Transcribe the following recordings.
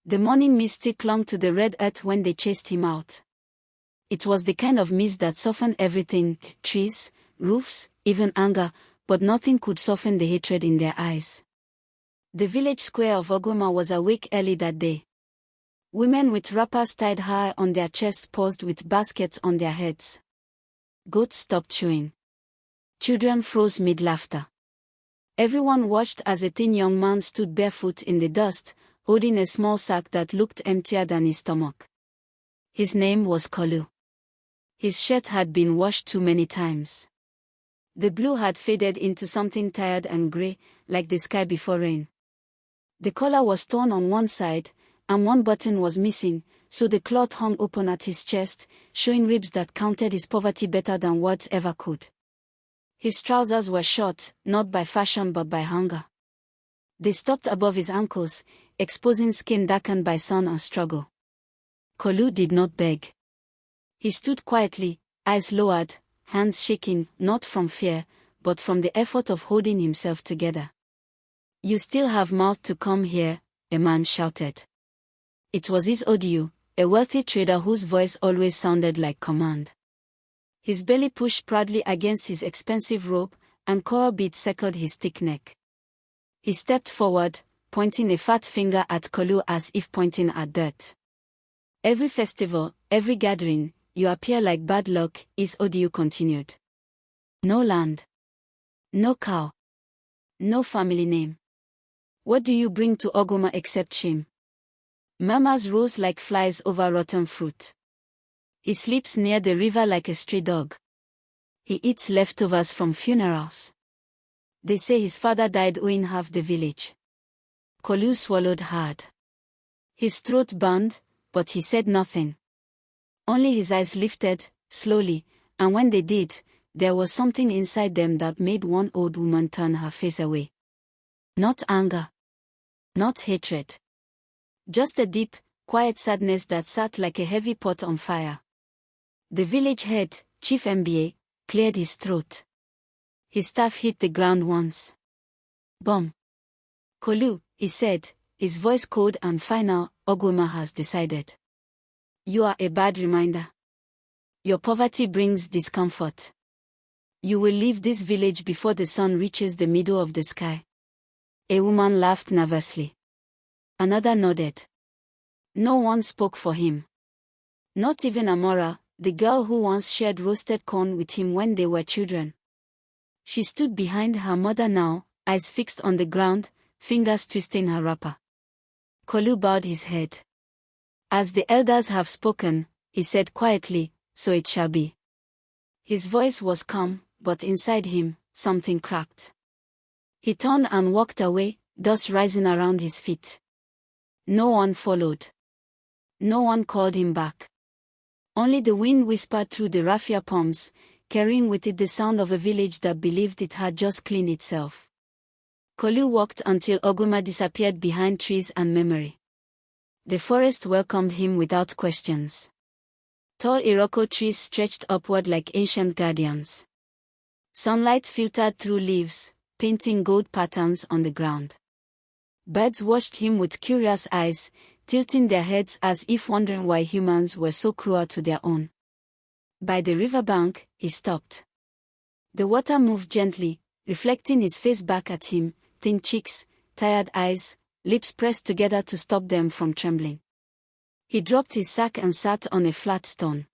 The morning mist still clung to the red earth when they chased him out. It was the kind of mist that softened everything, trees, roofs, even anger, but nothing could soften the hatred in their eyes. The village square of Ogoma was awake early that day. Women with wrappers tied high on their chests paused with baskets on their heads. Goats stopped chewing. Children froze mid-laughter. Everyone watched as a thin young man stood barefoot in the dust, holding a small sack that looked emptier than his stomach. His name was Kolu. His shirt had been washed too many times. The blue had faded into something tired and grey, like the sky before rain. The collar was torn on one side, and one button was missing, so the cloth hung open at his chest, showing ribs that counted his poverty better than words ever could. His trousers were short, not by fashion but by hunger. They stopped above his ankles, exposing skin darkened by sun and struggle. Kolu did not beg. He stood quietly, eyes lowered, hands shaking, not from fear, but from the effort of holding himself together. "You still have mouth to come here," a man shouted. It was his Odiu, a wealthy trader whose voice always sounded like command. His belly pushed proudly against his expensive robe, and coral beads circled his thick neck. He stepped forward, pointing a fat finger at Kolu as if pointing at dirt. "Every festival, every gathering, you appear like bad luck," his Odiu continued. "No land. No cow. No family name. What do you bring to Ogoma except shame?" Murmurs rose like flies over rotten fruit. "He sleeps near the river like a stray dog. He eats leftovers from funerals. They say his father died owing half the village." Kolu swallowed hard. His throat burned, but he said nothing. Only his eyes lifted, slowly, and when they did, there was something inside them that made one old woman turn her face away. Not anger. Not hatred. Just a deep, quiet sadness that sat like a heavy pot on fire. The village head, Chief MBA, cleared his throat. His staff hit the ground once. "Bum. Kolu," he said, his voice cold and final, "Ogoma has decided. You are a bad reminder. Your poverty brings discomfort. You will leave this village before the sun reaches the middle of the sky." A woman laughed nervously. Another nodded. No one spoke for him. Not even Amora, the girl who once shared roasted corn with him when they were children. She stood behind her mother now, eyes fixed on the ground, fingers twisting her wrapper. Kolu bowed his head. "As the elders have spoken," he said quietly, "so it shall be." His voice was calm, but inside him, something cracked. He turned and walked away, dust rising around his feet. No one followed. No one called him back. Only the wind whispered through the raffia palms, carrying with it the sound of a village that believed it had just cleaned itself. Kolu walked until Ogoma disappeared behind trees and memory. The forest welcomed him without questions. Tall Iroko trees stretched upward like ancient guardians. Sunlight filtered through leaves, painting gold patterns on the ground. Birds watched him with curious eyes, tilting their heads as if wondering why humans were so cruel to their own. By the riverbank, he stopped. The water moved gently, reflecting his face back at him, thin cheeks, tired eyes, lips pressed together to stop them from trembling. He dropped his sack and sat on a flat stone.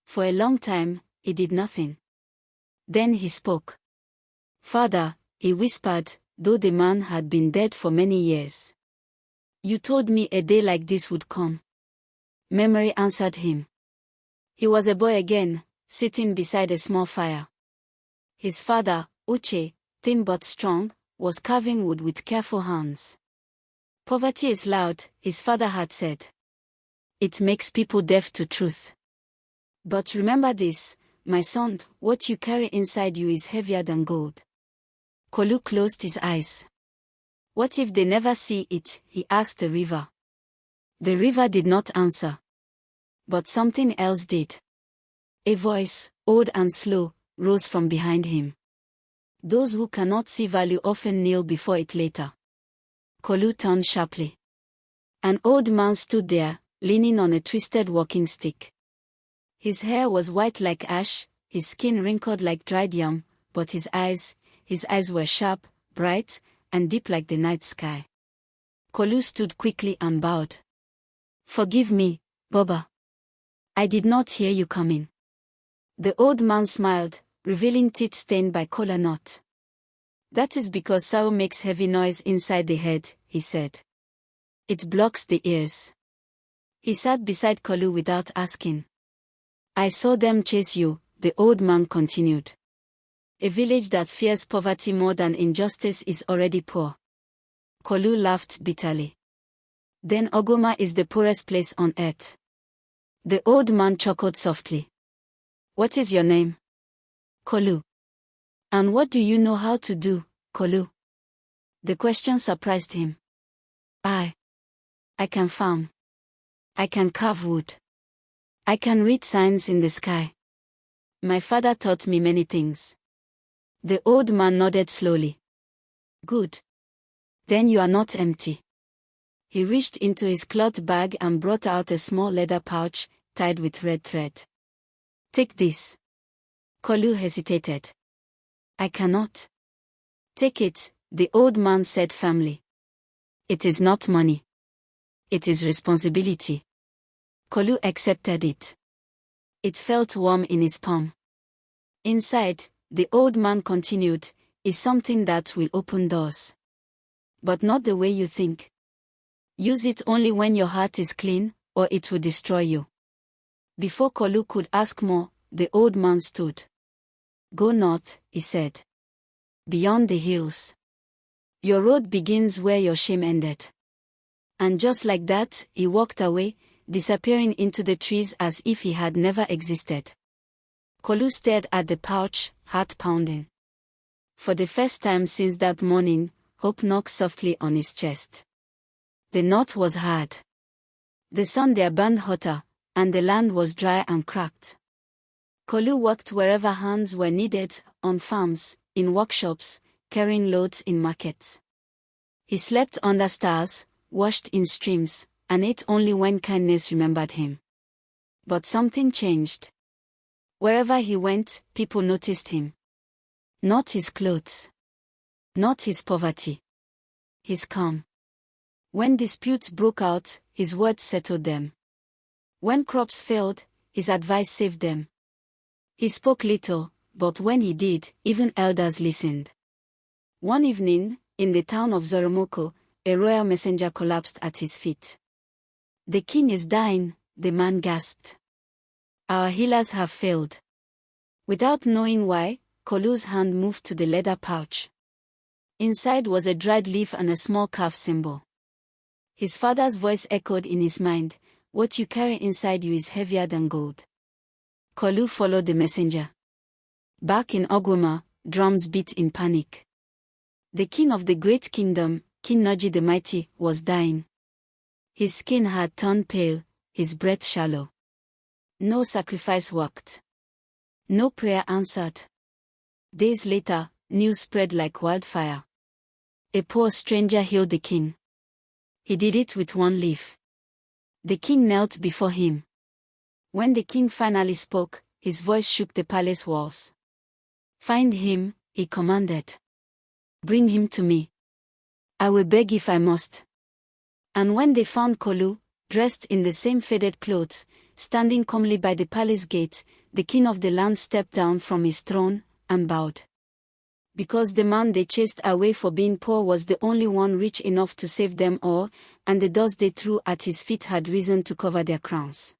For a long time, he did nothing. Then he spoke. "Father," he whispered, though the man had been dead for many years. "You told me a day like this would come." Memory answered him. He was a boy again, sitting beside a small fire. His father, Uche, thin but strong, was carving wood with careful hands. "Poverty is loud," his father had said. "It makes people deaf to truth. But remember this, my son, what you carry inside you is heavier than gold." Kolu closed his eyes. "What if they never see it?" he asked the river. The river did not answer. But something else did. A voice, old and slow, rose from behind him. "Those who cannot see value often kneel before it later." Kolu turned sharply. An old man stood there, leaning on a twisted walking stick. His hair was white like ash, his skin wrinkled like dried yam, but his eyes were sharp, bright, and deep like the night sky. Kolu stood quickly and bowed. "Forgive me, Baba. I did not hear you coming." The old man smiled, revealing teeth stained by kola nut. "That is because sorrow makes heavy noise inside the head," he said. "It blocks the ears." He sat beside Kolu without asking. "I saw them chase you," the old man continued. "A village that fears poverty more than injustice is already poor." Kolu laughed bitterly. "Then Ogoma is the poorest place on earth." The old man chuckled softly. "What is your name?" "Kolu." "And what do you know how to do, Kolu?" The question surprised him. I can farm. I can carve wood. I can read signs in the sky. My father taught me many things." The old man nodded slowly. "Good. Then you are not empty." He reached into his cloth bag and brought out a small leather pouch, tied with red thread. "Take this." Kolu hesitated. "I cannot." "Take it," the old man said firmly. "It is not money. It is responsibility." Kolu accepted it. It felt warm in his palm. "Inside," the old man continued, "is something that will open doors. But not the way you think. Use it only when your heart is clean, or it will destroy you." Before Kolu could ask more, the old man stood. "Go north," he said. "Beyond the hills. Your road begins where your shame ended." And just like that, he walked away, disappearing into the trees as if he had never existed. Kolu stared at the pouch, heart pounding. For the first time since that morning, hope knocked softly on his chest. The north was hard. The sun there burned hotter, and the land was dry and cracked. Kolu worked wherever hands were needed, on farms, in workshops, carrying loads in markets. He slept under stars, washed in streams, and ate only when kindness remembered him. But something changed. Wherever he went, people noticed him. Not his clothes. Not his poverty. His calm. When disputes broke out, his words settled them. When crops failed, his advice saved them. He spoke little, but when he did, even elders listened. One evening, in the town of Zoromoko, a royal messenger collapsed at his feet. "The king is dying," the man gasped. "Our healers have failed." Without knowing why, Kolu's hand moved to the leather pouch. Inside was a dried leaf and a small calf symbol. His father's voice echoed in his mind, "What you carry inside you is heavier than gold." Kolu followed the messenger. Back in Ogoma, drums beat in panic. The king of the great kingdom, King Noji the Mighty, was dying. His skin had turned pale, his breath shallow. No sacrifice worked. No prayer answered. Days later, news spread like wildfire. A poor stranger healed the king. He did it with one leaf. The king knelt before him. When the king finally spoke, his voice shook the palace walls. "Find him," he commanded. "Bring him to me. I will beg if I must." And when they found Kolu, dressed in the same faded clothes, standing calmly by the palace gate, the king of the land stepped down from his throne and bowed. Because the man they chased away for being poor was the only one rich enough to save them all, and the dust they threw at his feet had risen to cover their crowns.